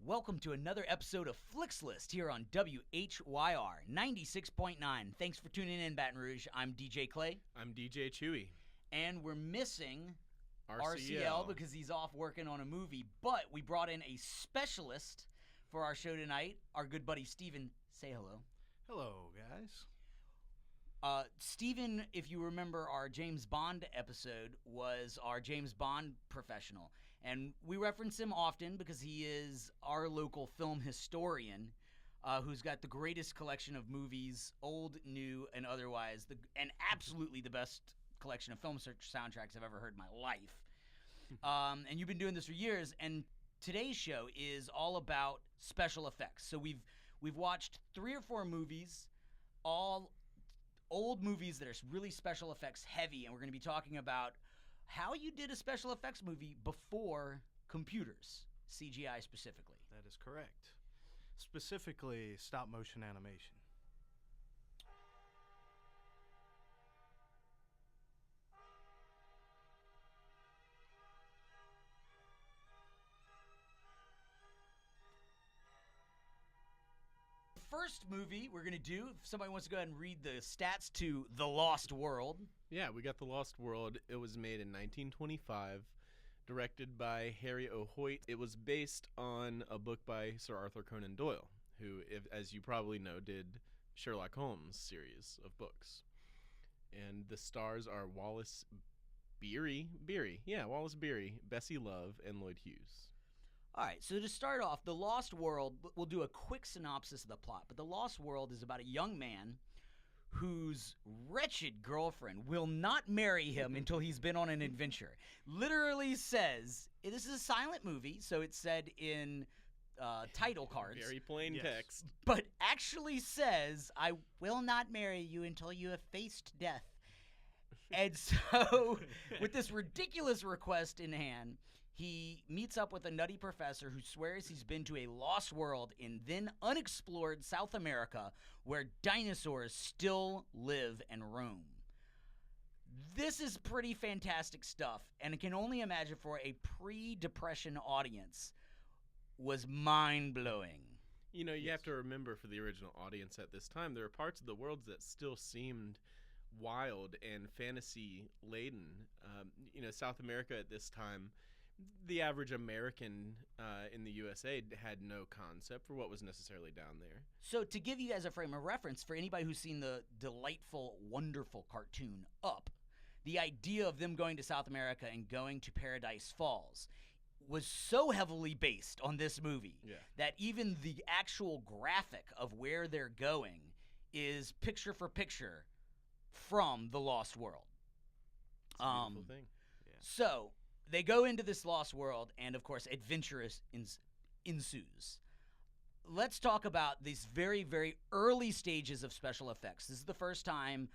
Welcome to another episode of Flix List here on WHYR 96.9. Thanks for tuning in, Baton Rouge. I'm DJ Clay. I'm DJ Chewy. And we're missing RCL because he's off working on a movie, but we brought in a specialist for our show tonight, our good buddy Steven. Say hello. Hello, guys. Steven, if you remember our James Bond episode, was our James Bond professional. And we reference him often because he is our local film historian who's got the greatest collection of movies, old, new, and otherwise, and absolutely the best collection of film soundtracks I've ever heard in my life. And you've been doing this for years, and today's show is all about special effects. So we've watched 3 or 4 movies, all old movies that are really special effects heavy, and we're going to be talking about how you did a special effects movie before computers, CGI specifically. That is correct. Specifically, stop motion animation. First movie we're going to do, if somebody wants to go ahead and read the stats to The Lost World. Yeah, we got The Lost World. It was made in 1925, directed by Harry O. Hoyt. It was based on a book by Sir Arthur Conan Doyle, who, as you probably know, did Sherlock Holmes series of books. And the stars are Wallace Beery, Bessie Love, and Lloyd Hughes. All right, so to start off, The Lost World, we'll do a quick synopsis of the plot. But The Lost World is about a young man whose wretched girlfriend will not marry him until he's been on an adventure. Literally says, this is a silent movie, so it's said in title cards. Very plain text. But actually says, I will not marry you until you have faced death. And so, with this ridiculous request in hand, he meets up with a nutty professor who swears he's been to a lost world in then unexplored South America where dinosaurs still live and roam. This is pretty fantastic stuff, and I can only imagine for a pre-Depression audience was mind-blowing. You know, you have to remember for the original audience at this time, there are parts of the world that still seemed wild and fantasy-laden. South America at this time, the average American in the USA had no concept for what was necessarily down there. So to give you guys a frame of reference, for anybody who's seen the delightful, wonderful cartoon Up, the idea of them going to South America and going to Paradise Falls was so heavily based on this movie that even the actual graphic of where they're going is picture for picture from The Lost World. It's a beautiful thing. Yeah. So they go into this lost world, and of course, adventure ensues. Let's talk about these very, very early stages of special effects. This is the first time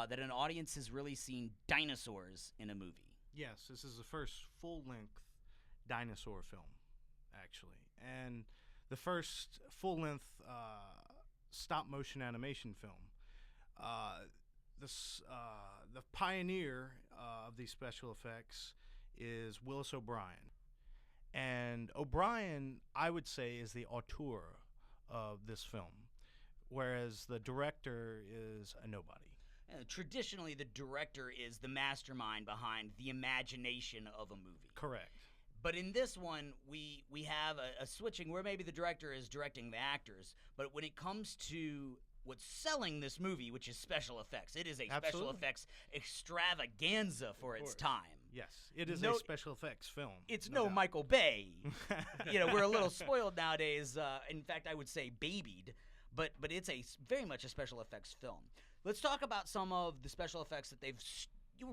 that an audience has really seen dinosaurs in a movie. Yes, this is the first full-length dinosaur film, actually. And the first full-length stop-motion animation film. The pioneer of these special effects is Willis O'Brien. And O'Brien, I would say, is the auteur of this film, whereas the director is a nobody. Traditionally, the director is the mastermind behind the imagination of a movie. Correct. But in this one, we have a switching where maybe the director is directing the actors, but when it comes to what's selling this movie, which is special effects. It is a special effects extravaganza for its time. Yes, it is a special effects film. It's no Michael Bay. We're a little spoiled nowadays. In fact, I would say babied. But it's very much a special effects film. Let's talk about some of the special effects that they've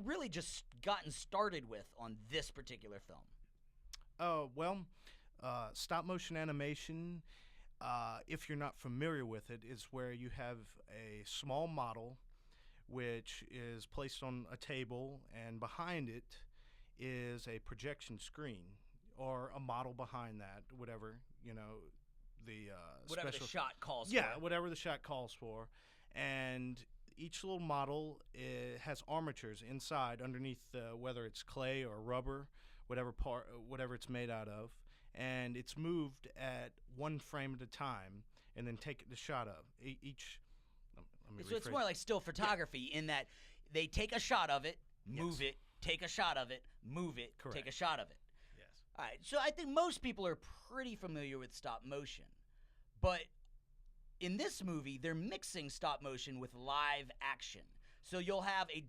really just gotten started with on this particular film. Stop motion animation, if you're not familiar with it, is where you have a small model which is placed on a table, and behind it is a projection screen or a model behind that, whatever, whatever the shot calls for. Yeah, whatever the shot calls for. And each little model has armatures inside, underneath, whether it's clay or rubber, whatever it's made out of, and it's moved at one frame at a time and then take the shot of each. Let me So it's rephrase. more like still photography in that they take a shot of it, move Yes. it, take a shot of it, move it, take a Correct. shot of it. Yes. All right, so I think most people are pretty familiar with stop motion. But in this movie, they're mixing stop motion with live action. So you'll have a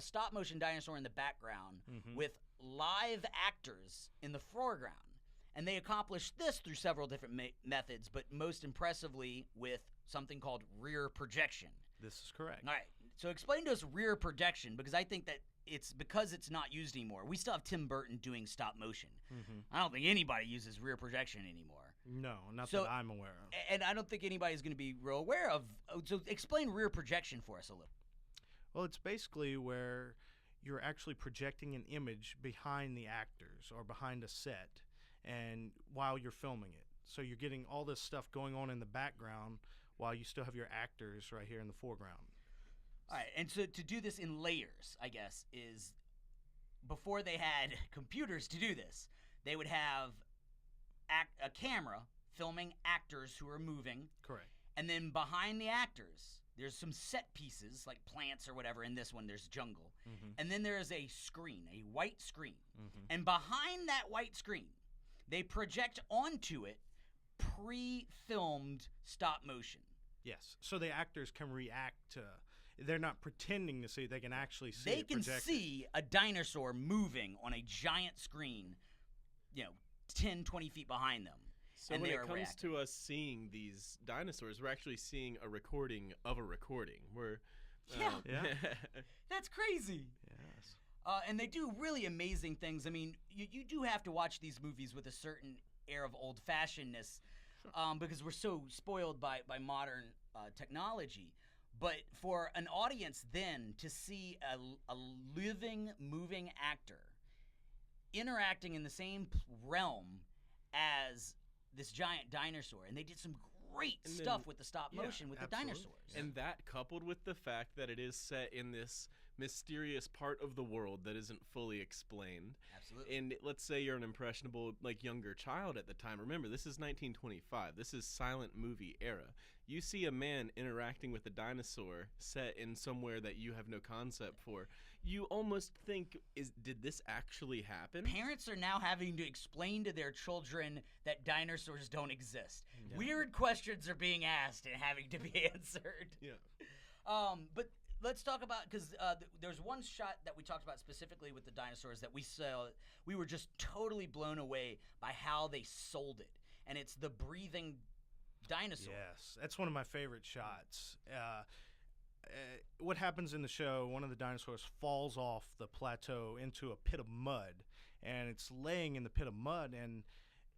stop motion dinosaur in the background with live actors in the foreground. And they accomplish this through several different methods, but most impressively with something called rear projection. This is correct. All right, so explain to us rear projection, because I think that it's not used anymore. We still have Tim Burton doing stop motion. I don't think anybody uses rear projection anymore. No, not So- that I'm aware of. And I don't think anybody's going to be real aware of. So explain rear projection for us a little. Well, it's basically where you're actually projecting an image behind the actors or behind a set, and while you're filming it. So you're getting all this stuff going on in the background while you still have your actors right here in the foreground. All right, and so to do this in layers, I guess, is before they had computers to do this, they would have a camera filming actors who are moving, Correct. and then behind the actors, there's some set pieces like plants or whatever. In this one, there's jungle, and then there is a screen, a white screen, and behind that white screen, they project onto it pre-filmed stop motion. Yes. So the actors can react to. They're not pretending to see. They can actually see. They it can projected. see a dinosaur moving on a giant screen, 10, 20 feet behind them. So and when they it are comes reacting. to us seeing these dinosaurs, we're actually seeing a recording of a recording. Yeah. Yeah. That's crazy. Yes. And they do really amazing things. I mean, you do have to watch these movies with a certain air of old-fashionedness because we're so spoiled by modern technology. But for an audience then to see a living, moving actor interacting in the same realm as this giant dinosaur, and they did some great And stuff then- with the stop yeah, motion with the absolutely. dinosaurs. And that, coupled with the fact that it is set in this mysterious part of the world that isn't fully explained. Absolutely. And let's say you're an impressionable, younger child at the time. Remember, this is 1925. This is silent movie era. You see a man interacting with a dinosaur set in somewhere that you have no concept for. You almost think, did this actually happen? Parents are now having to explain to their children that dinosaurs don't exist. Yeah. Weird questions are being asked and having to be answered. Yeah. But let's talk about, because there's one shot that we talked about specifically with the dinosaurs that we saw. We were just totally blown away by how they sold it, and it's the breathing dinosaur. Yes, that's one of my favorite shots. What happens in the show, one of the dinosaurs falls off the plateau into a pit of mud, and it's laying in the pit of mud, and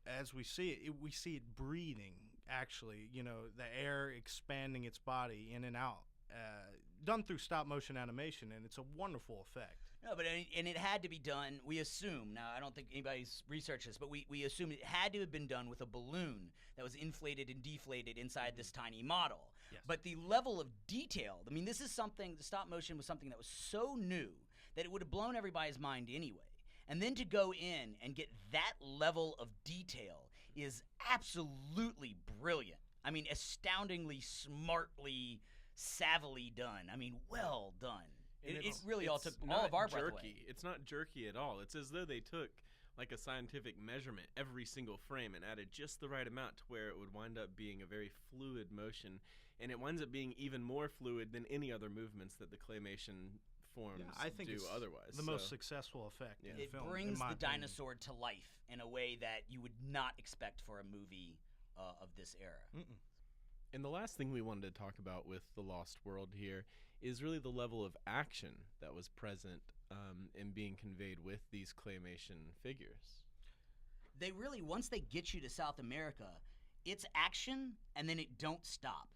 as we see it, we see it breathing, actually, the air expanding its body in and out, done through stop motion animation, and it's a wonderful effect. No, but and it had to be done, we assume, now I don't think anybody's researched this, but we assume it had to have been done with a balloon that was inflated and deflated inside this tiny model. Yes. But the level of detail, I mean, this is something, the stop motion was something that was so new that it would have blown everybody's mind anyway. And then to go in and get that level of detail is absolutely brilliant. I mean, astoundingly, smartly, savvily done. I mean, well done. And It it's- really all it's took all not of our breath jerky. away. It's not jerky at all. It's as though they took a scientific measurement every single frame and added just the right amount to where it would wind up being a very fluid motion, and it winds up being even more fluid than any other movements that the claymation forms I think do it's otherwise. the most successful effect Yeah. in the It film. in brings my the opinion. dinosaur to life in a way that you would not expect for a movie of this era. And the last thing we wanted to talk about with The Lost World here is really the level of action that was present and being conveyed with these claymation figures. They really, once they get you to South America, it's action and then it don't stop.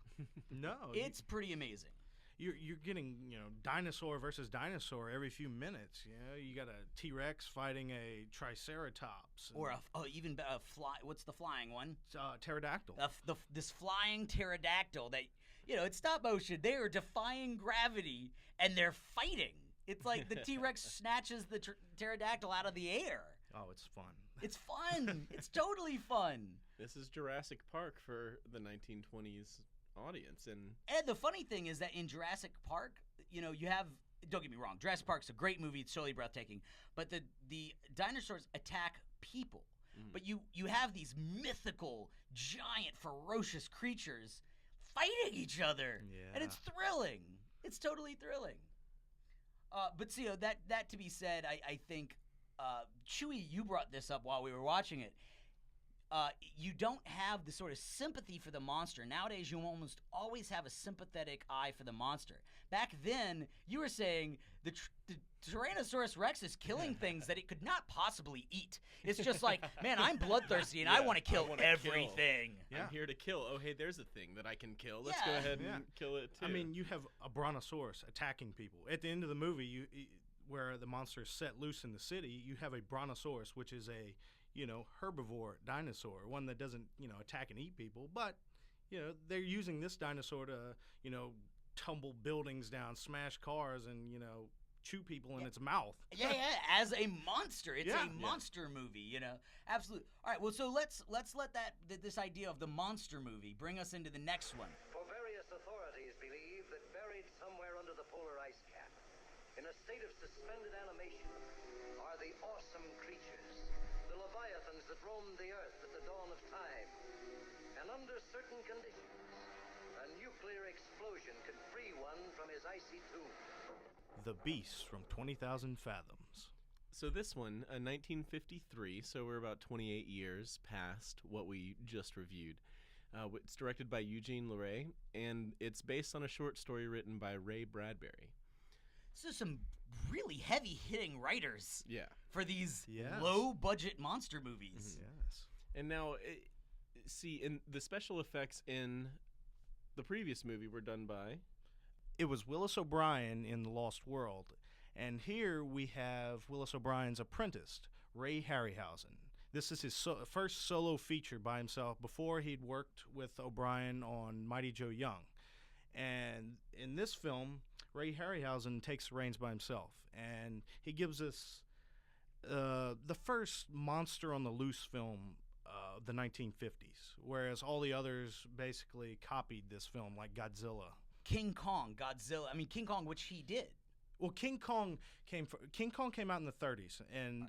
No, It's pretty amazing. you're getting dinosaur versus dinosaur every few minutes. You got a T-Rex fighting a Triceratops, and, Or even a fly. What's the flying one? pterodactyl. This flying pterodactyl that, it's stop motion. They are defying gravity and they're fighting. It's like the T-Rex snatches the pterodactyl out of the air. Oh, it's fun. It's fun. It's totally fun. This is Jurassic Park for the 1920s audience, and The funny thing is that in Jurassic Park, you have. Don't get me wrong. Jurassic Park's a great movie. It's totally breathtaking. But the dinosaurs attack people. But you have these mythical, giant, ferocious creatures fighting each other, and it's thrilling. It's totally thrilling. But see, that to be said, I think Chewie, you brought this up while we were watching it. You don't have the sort of sympathy for the monster. Nowadays, you almost always have a sympathetic eye for the monster. Back then, you were saying the Tyrannosaurus Rex is killing things that it could not possibly eat. It's just like, man, I'm bloodthirsty and I want to kill everything. I'm here to kill. Oh, hey, there's a thing that I can kill. Let's go ahead and kill it too. I mean, you have a brontosaurus attacking people. At the end of the movie, where the monster is set loose in the city, you have a brontosaurus, which is a herbivore dinosaur, one that doesn't, attack and eat people, but, they're using this dinosaur to, tumble buildings down, smash cars, and, chew people in its mouth. Yeah, as a monster. It's a monster movie, Absolutely. All right, well, so let's let this idea of the monster movie bring us into the next one. For various authorities believe that buried somewhere under the polar ice cap, in a state of suspended animation, are the awesome creatures, the leviathans that roamed the earth at the dawn of time. And under certain conditions, a nuclear explosion could free one from his icy tomb. The Beast from 20,000 Fathoms. So this one, 1953, so we're about 28 years past what we just reviewed. It's directed by Eugene Leray, and it's based on a short story written by Ray Bradbury. So some really heavy-hitting writers for these low-budget monster movies. Yes. And now, in the special effects in the previous movie were done by... It was Willis O'Brien in The Lost World. And here we have Willis O'Brien's apprentice, Ray Harryhausen. This is his first solo feature by himself before he'd worked with O'Brien on Mighty Joe Young. And in this film, Ray Harryhausen takes the reins by himself. And he gives us the first monster on the loose film of the 1950s, whereas all the others basically copied this film, like Godzilla. King Kong, Godzilla. I mean, King Kong, which he did. Well, King Kong came out in the 30s, and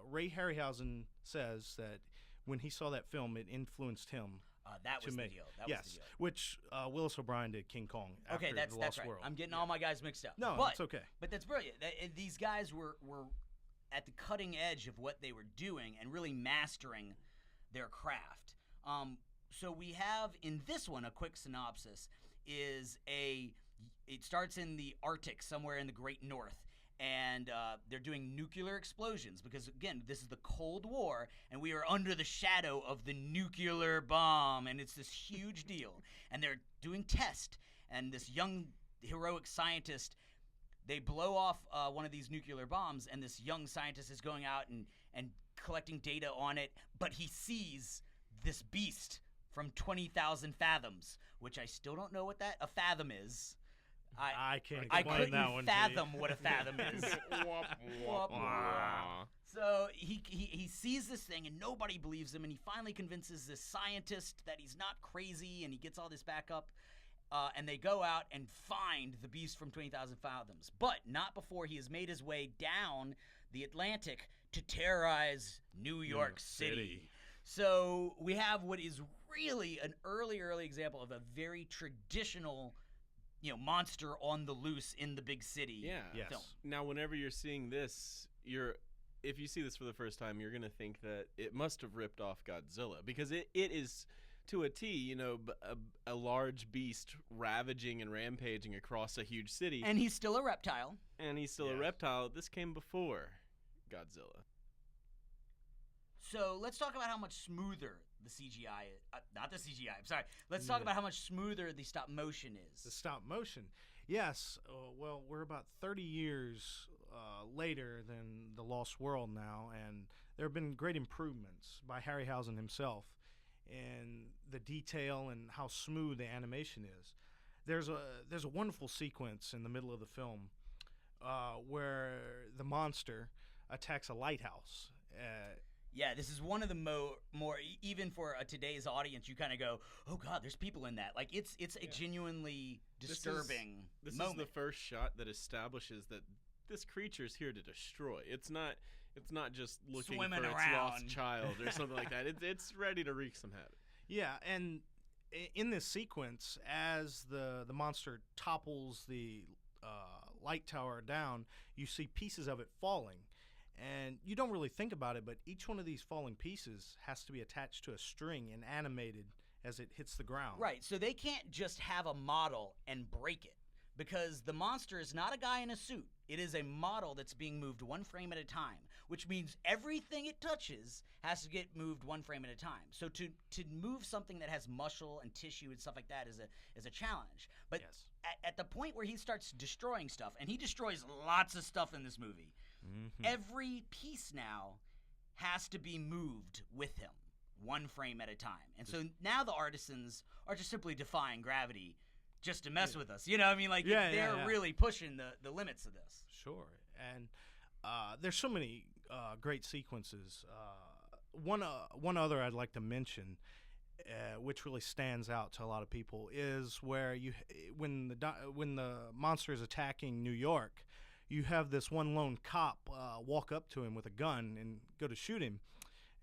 Ray Harryhausen says that when he saw that film, it influenced him. That was the deal. That was the deal. Which Willis O'Brien did King Kong. Okay, after The Lost right. World. I'm getting all my guys mixed up. No, it's okay. But that's brilliant. These guys were at the cutting edge of what they were doing and really mastering their craft. So we have in this one, a quick synopsis is it starts in the Arctic, somewhere in the Great North, and they're doing nuclear explosions because, again, this is the Cold War, and we are under the shadow of the nuclear bomb, and it's this huge deal. And they're doing tests, and this young, heroic scientist, they blow off one of these nuclear bombs, and this young scientist is going out and collecting data on it, but he sees this beast from 20,000 fathoms, which I still don't know what a fathom is. I can't I explain couldn't that one fathom what a fathom is. Wah. So he sees this thing and nobody believes him, and he finally convinces this scientist that he's not crazy, and he gets all this back up, and they go out and find the beast from 20,000 fathoms, but not before he has made his way down the Atlantic to terrorize New York City. So we have what is really an early example of a very traditional, monster on the loose in the big city film. Now, whenever you're seeing this, if you see this for the first time, you're going to think that it must have ripped off Godzilla, because it is, to a T, a large beast ravaging and rampaging across a huge city. And he's still a reptile. A reptile. This came before Godzilla. So let's talk about how much smoother the CGI is. Not the CGI, I'm sorry. Let's talk about how much smoother the stop motion is. The stop motion. Yes. Well, we're about 30 years later than The Lost World now, and there have been great improvements by Harryhausen himself in the detail and how smooth the animation is. There's a wonderful sequence in the middle of the film where the monster attacks a lighthouse. Yeah, this is one of the more even for today's audience, you kind of go, oh god, there's people in that. Like it's a genuinely disturbing This moment. is the first shot that establishes that this creature's here to destroy. It's not just looking Swimming for its around. lost child or something like that. It's ready to wreak some havoc. Yeah, and in this sequence, as the monster topples the light tower down, you see pieces of it falling. And you don't really think about it, but each one of these falling pieces has to be attached to a string and animated as it hits the ground. Right, so they can't just have a model and break it, because the monster is not a guy in a suit. It is a model that's being moved one frame at a time, which means everything it touches has to get moved one frame at a time. So to move something that has muscle and tissue and stuff like that is a challenge. But Yes. at the point where he starts destroying stuff, and he destroys lots of stuff in this movie, every piece now has to be moved with him one frame at a time. And so now the artisans are just simply defying gravity just to mess with us. You know what I mean? Like, they're really pushing the limits of this. Sure. And there's so many great sequences. One other I'd like to mention, which really stands out to a lot of people, is where when the monster is attacking New York, you have this one lone cop walk up to him with a gun and go to shoot him,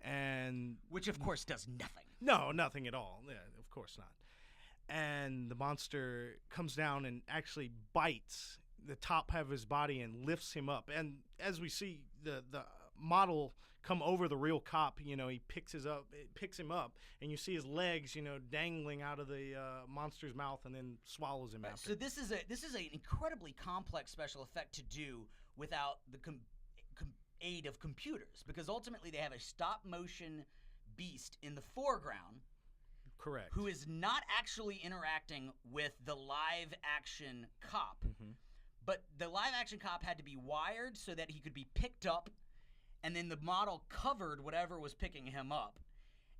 and Which, of course, does nothing. no, nothing at all. Yeah, of course not. And the monster comes down and actually bites the top half of his body and lifts him up. And as we see the model come over the real cop, he picks him up, and you see his legs, dangling out of the monster's mouth, and then swallows him after. So this is an incredibly complex special effect to do without the aid of computers, because ultimately they have a stop motion beast in the foreground. Correct. Who is not actually interacting with the live action cop. But the live action cop had to be wired so that he could be picked up, and then the model covered whatever was picking him up,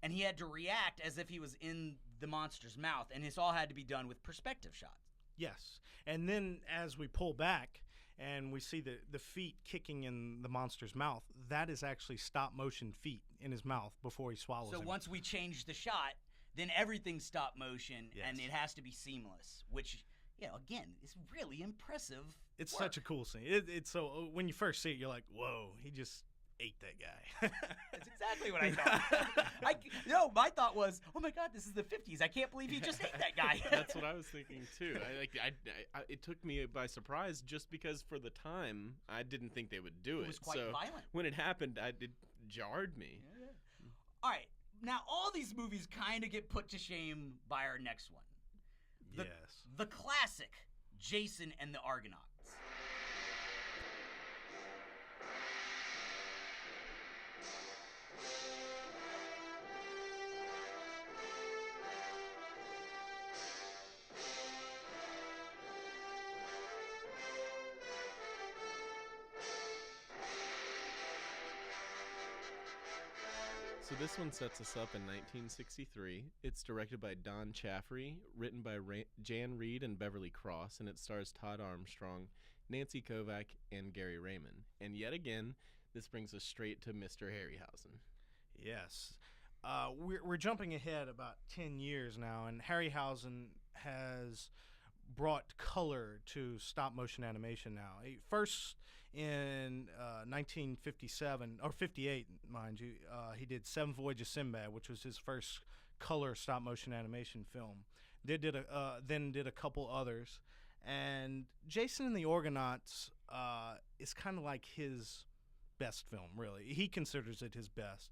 and he had to react as if he was in the monster's mouth, and this all had to be done with perspective shots. Yes. And then as we pull back and we see the feet kicking in the monster's mouth, that is actually stop motion feet in his mouth before he swallows So him. once we change the shot, then everything's stop motion, Yes. and it has to be seamless, which, again, is really impressive. It's work. such a cool scene. It's so when you first see it, you're like, whoa, he just ate that guy. That's exactly what I thought. My thought was, oh my God, this is the 50s. I can't believe he just ate that guy. That's what I was thinking too. It took me by surprise just because for the time I didn't think they would do it. It was quite so violent. When it happened, it jarred me. All right. Now, all these movies kind of get put to shame by our next one. Yes. The classic Jason and the Argonauts. So this one sets us up in 1963. It's directed by Don Chaffrey, written by Jan Reed and Beverly Cross, and it stars Todd Armstrong, Nancy Kovac, and Gary Raymond. And yet again, this brings us straight to Mr. Harryhausen. Yes. We're jumping ahead about 10 years now, and Harryhausen has brought color to stop motion animation now. First, in 1957 or 58, mind you, he did Seven Voyage of Sinbad, which was his first color stop motion animation film. Then did a couple others, and Jason and the Argonauts is kind of like his best film. Really, he considers it his best,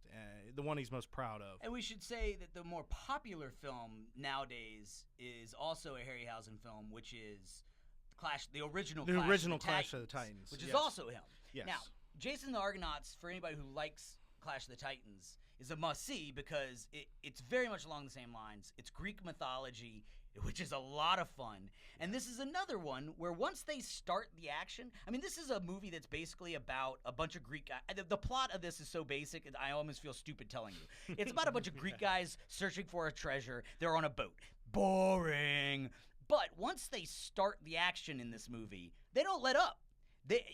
the one he's most proud of. And we should say that the more popular film nowadays is also a Harryhausen film, which is the original Clash of the Titans, which is yes. also him. Yes. Now, Jason and the Argonauts, for anybody who likes Clash of the Titans, is a must-see because it's very much along the same lines. It's Greek mythology, which is a lot of fun. And this is another one where once they start the action, I mean, this is a movie that's basically about a bunch of Greek guys. The plot of this is so basic, I almost feel stupid telling you. It's about a bunch of Greek guys searching for a treasure. They're on a boat. Boring. But once they start the action in this movie, they don't let up.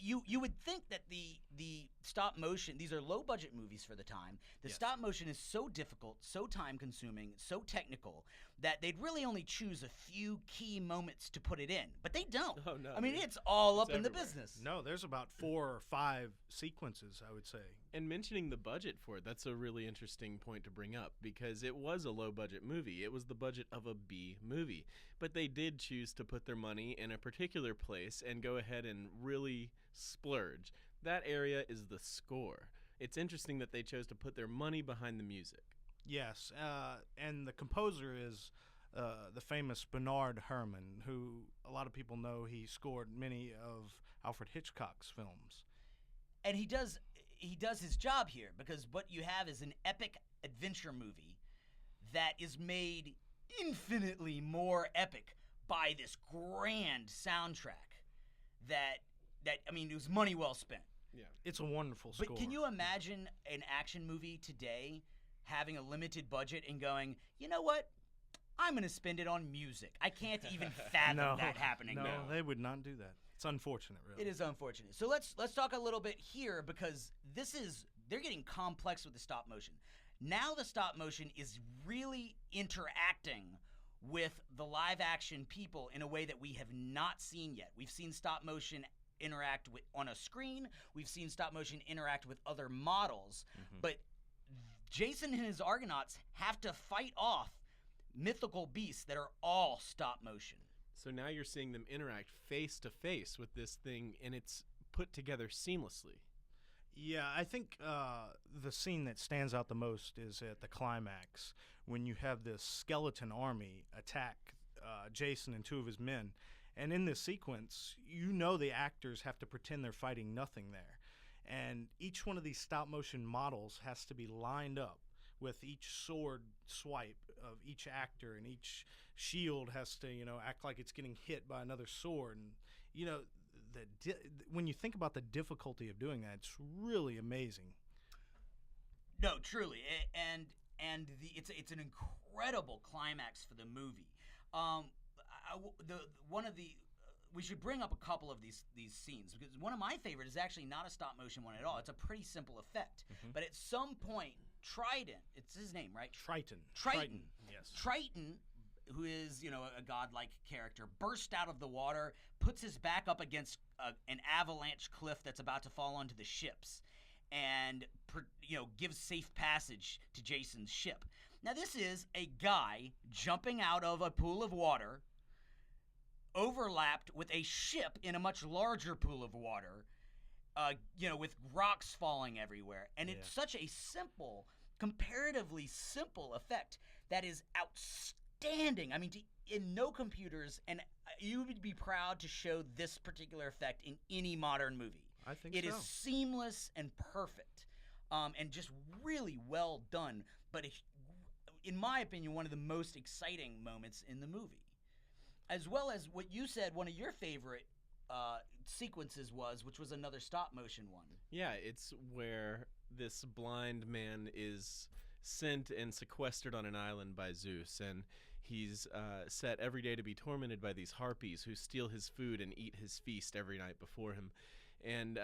You would think that the the stop motion, these are low budget movies for the time. The Yes. stop motion is so difficult, so time consuming, so technical that they'd really only choose a few key moments to put it in. But they don't. Oh, no, I mean, dude. it's all It's up in the everywhere. business. No, there's about 4 or 5 sequences, I would say. And mentioning the budget for it, that's a really interesting point to bring up because it was a low budget movie. It was the budget of a B movie. But they did choose to put their money in a particular place and go ahead and really splurge. That area is the score. It's interesting that they chose to put their money behind the music. Yes, and the composer is the famous Bernard Herrmann, who a lot of people know he scored many of Alfred Hitchcock's films. And he does his job here because what you have is an epic adventure movie that is made infinitely more epic by this grand soundtrack that I mean, it was money well spent. Yeah. It's a wonderful score. But can you imagine an action movie today having a limited budget and going, you know what? I'm going to spend it on music. I can't even fathom No, that happening no, now. they would not do that. It's unfortunate, really. It is unfortunate. So let's talk a little bit here because they're getting complex with the stop motion. Now the stop motion is really interacting with the live action people in a way that we have not seen yet. We've seen stop motion interact with on a screen. We've seen stop motion interact with other models. But Jason and his Argonauts have to fight off mythical beasts that are all stop motion. So now you're seeing them interact face to face with this thing, and it's put together seamlessly. Yeah, I think the scene that stands out the most is at the climax when you have this skeleton army attack Jason and 2 of his men. And in this sequence, you know the actors have to pretend they're fighting nothing there. And each one of these stop-motion models has to be lined up with each sword swipe of each actor, and each shield has to, act like it's getting hit by another sword. And, when you think about the difficulty of doing that, it's really amazing. No, truly, it's an incredible climax for the movie. We should bring up a couple of these scenes because one of my favorite is actually not a stop motion one at all. It's a pretty simple effect, but at some point, Trident, it's his name, right? Triton. Yes. Triton, who is a godlike character, bursts out of the water, puts his back up against an avalanche cliff that's about to fall onto the ships, and gives safe passage to Jason's ship. Now this is a guy jumping out of a pool of water, overlapped with a ship in a much larger pool of water, with rocks falling everywhere, and it's such a simple, comparatively simple effect that is outstanding. I mean, in no computers, and you would be proud to show this particular effect in any modern movie. I think It so. is seamless and perfect, and just really well done. But in my opinion, one of the most exciting moments in the movie, as well as what you said, one of your favorite sequences which was another stop motion one. Yeah, it's where this blind man is sent and sequestered on an island by Zeus, and he's set every day to be tormented by these harpies who steal his food and eat his feast every night before him. And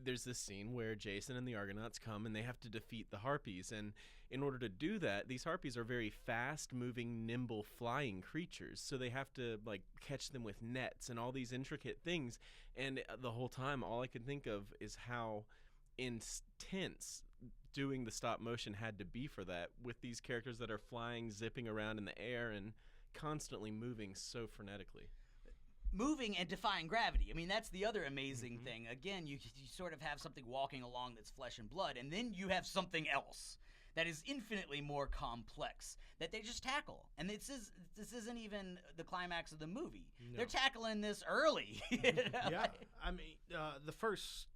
there's this scene where Jason and the Argonauts come and they have to defeat the harpies. And in order to do that, these harpies are very fast-moving, nimble, flying creatures. So they have to catch them with nets and all these intricate things. And the whole time, all I could think of is how intense doing the stop motion had to be for that, with these characters that are flying, zipping around in the air, and constantly moving so frenetically. Moving and defying gravity. I mean, that's the other amazing thing. Again, you sort of have something walking along that's flesh and blood, and then you have something else that is infinitely more complex that they just tackle. And this isn't even the climax of the movie. No. They're tackling this early. Yeah, I mean, the first,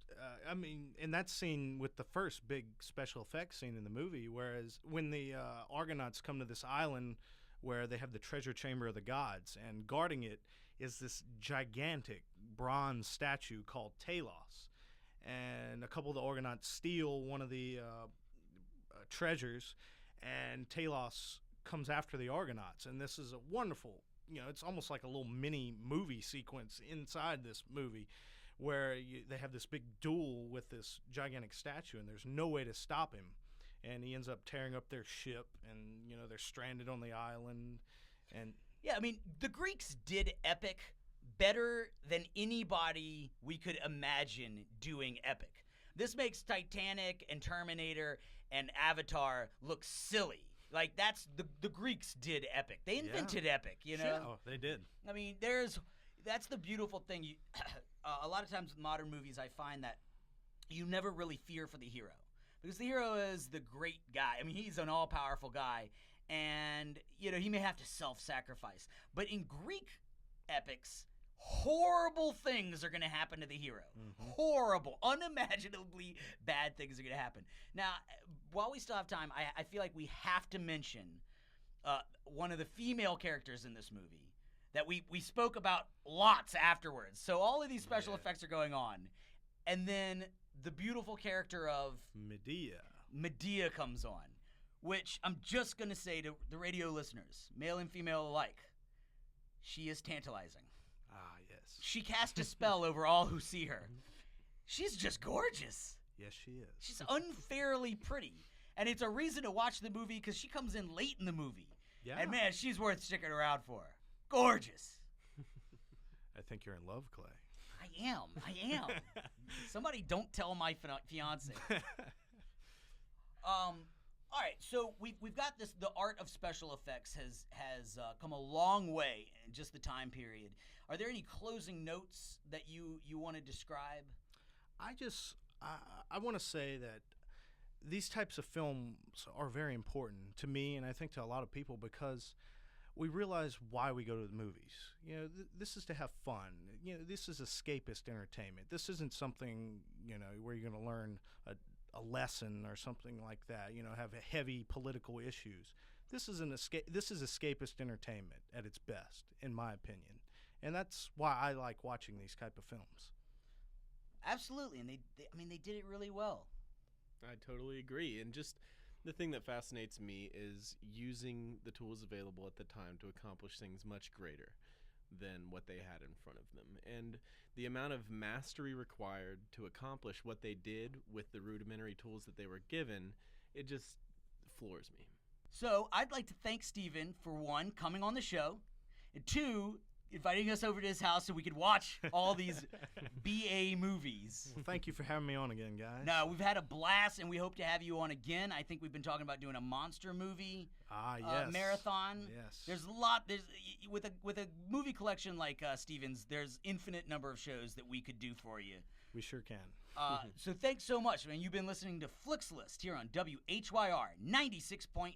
in that scene with the first big special effects scene in the movie, whereas when the Argonauts come to this island where they have the treasure chamber of the gods, and guarding it is this gigantic bronze statue called Talos. And a couple of the Argonauts steal one of the treasures, and Talos comes after the Argonauts. And this is a wonderful, it's almost like a little mini movie sequence inside this movie where they have this big duel with this gigantic statue, and there's no way to stop him. And he ends up tearing up their ship, and they're stranded on the island. And yeah, I mean, the Greeks did epic better than anybody we could imagine doing epic. This makes Titanic and Terminator and Avatar look silly. Like, that's the Greeks did epic. They invented epic, Yeah, they did. I mean, that's the beautiful thing. A lot of times with modern movies, I find that you never really fear for the hero. Because the hero is the great guy. I mean, he's an all-powerful guy. And, he may have to self-sacrifice. But in Greek epics, horrible things are going to happen to the hero. Mm-hmm. Horrible, unimaginably bad things are going to happen. Now, while we still have time, I feel like we have to mention one of the female characters in this movie that we spoke about lots afterwards. So all of these special effects are going on. And then the beautiful character of Medea comes on, which I'm just going to say to the radio listeners, male and female alike, she is tantalizing. Ah, yes. She casts a spell over all who see her. She's just gorgeous. Yes, she is. She's unfairly pretty. And it's a reason to watch the movie because she comes in late in the movie. Yeah. And, man, she's worth sticking around for. Gorgeous. I think you're in love, Clay. I am. Somebody don't tell my fiance. All right, so we've got this. The art of special effects has come a long way in just the time period. Are there any closing notes that you want to describe? I want to say that these types of films are very important to me, and I think to a lot of people, because we realize why we go to the movies. This is to have fun. This is escapist entertainment. This isn't something, where you're going to learn a lesson or something like that, have heavy political issues. This is escapist entertainment at its best, in my opinion. And that's why I like watching these type of films. Absolutely. And they did it really well. I totally agree. And just the thing that fascinates me is using the tools available at the time to accomplish things much greater than what they had in front of them. And the amount of mastery required to accomplish what they did with the rudimentary tools that they were given, it just floors me. So I'd like to thank Steven for, one, coming on the show, and two, inviting us over to his house so we could watch all these BA movies. Well, thank you for having me on again, guys. No, we've had a blast, and we hope to have you on again. I think we've been talking about doing a monster movie marathon. Yes. There's a lot. With a movie collection like Steven's, there's infinite number of shows that we could do for you. We sure can. So thanks so much, man. You've been listening to Flix List here on WHYR 96.9.